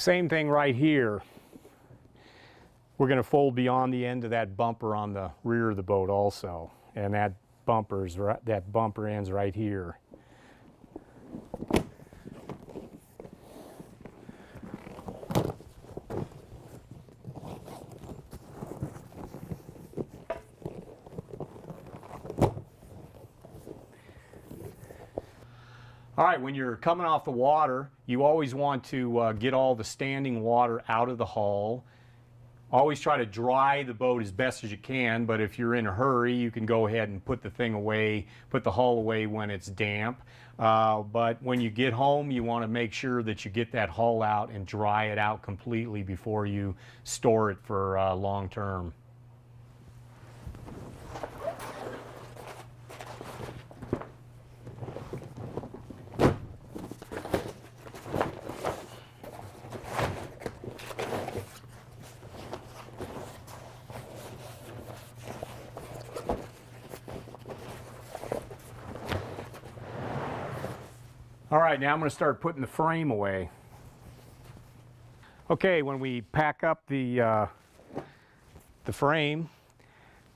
Same thing right here. We're going to fold beyond the end of that bumper on the rear of the boat also, and that bumper ends right here. All right, when you're coming off the water, you always want to get all the standing water out of the hull. Always try to dry the boat as best as you can, but if you're in a hurry, you can go ahead and put the thing away, put the hull away when it's damp. But when you get home, you want to make sure that you get that hull out and dry it out completely before you store it for long term. All right, now I'm going to start putting the frame away. Okay, when we pack up the frame,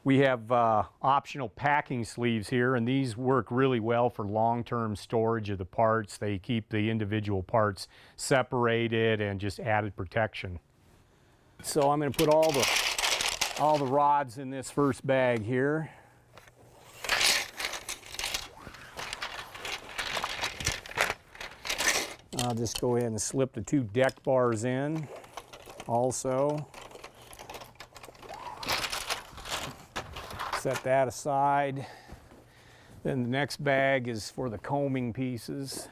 we have optional packing sleeves here, and these work really well for long-term storage of the parts. They keep the individual parts separated and just added protection. So I'm going to put all the rods in this first bag here. I'll just go ahead and slip the 2 deck bars in also. Set that aside. Then the next bag is for the combing pieces.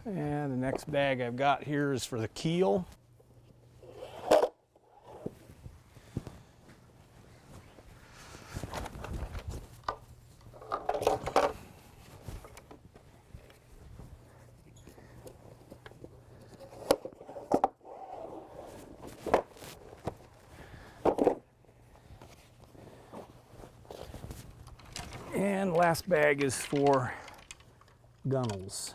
And the next bag I've got here is for the keel. And last bag is for gunnels.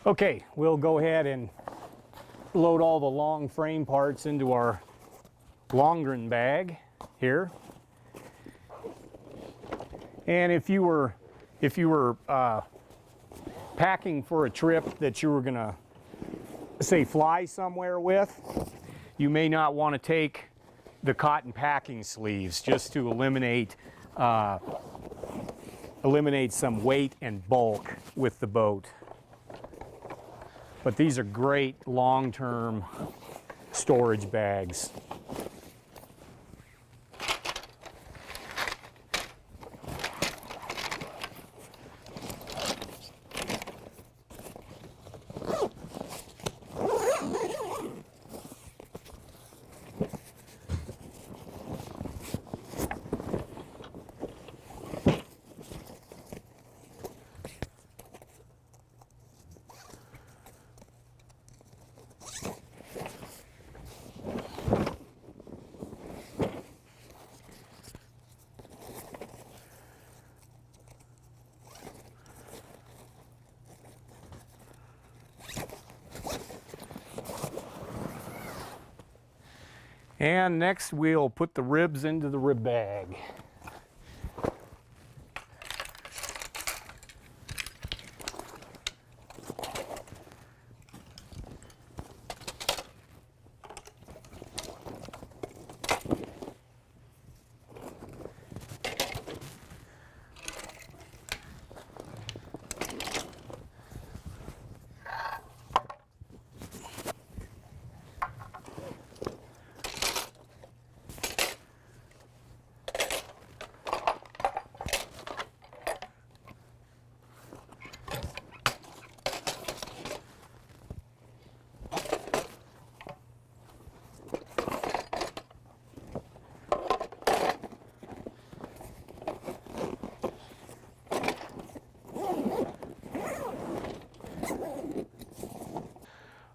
Okay, we'll go ahead and load all the long frame parts into our Longren bag here. And if you were packing for a trip that you were gonna, say, fly somewhere with, you may not want to take the cotton packing sleeves, just to eliminate some weight and bulk with the boat. But these are great long-term storage bags. And next we'll put the ribs into the rib bag.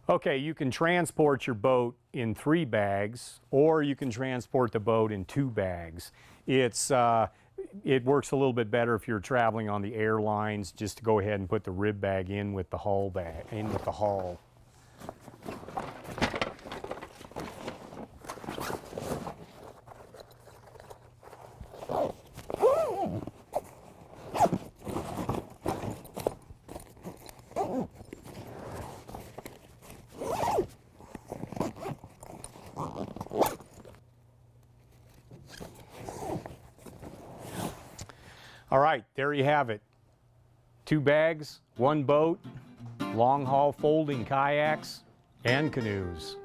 Okay, you can transport your boat in 3 bags, or you can transport the boat in 2 bags. It works a little bit better if you're traveling on the airlines, just to go ahead and put the rib bag in with the hull hull. All right, there you have it. 2 bags, 1 boat, long haul folding kayaks and canoes.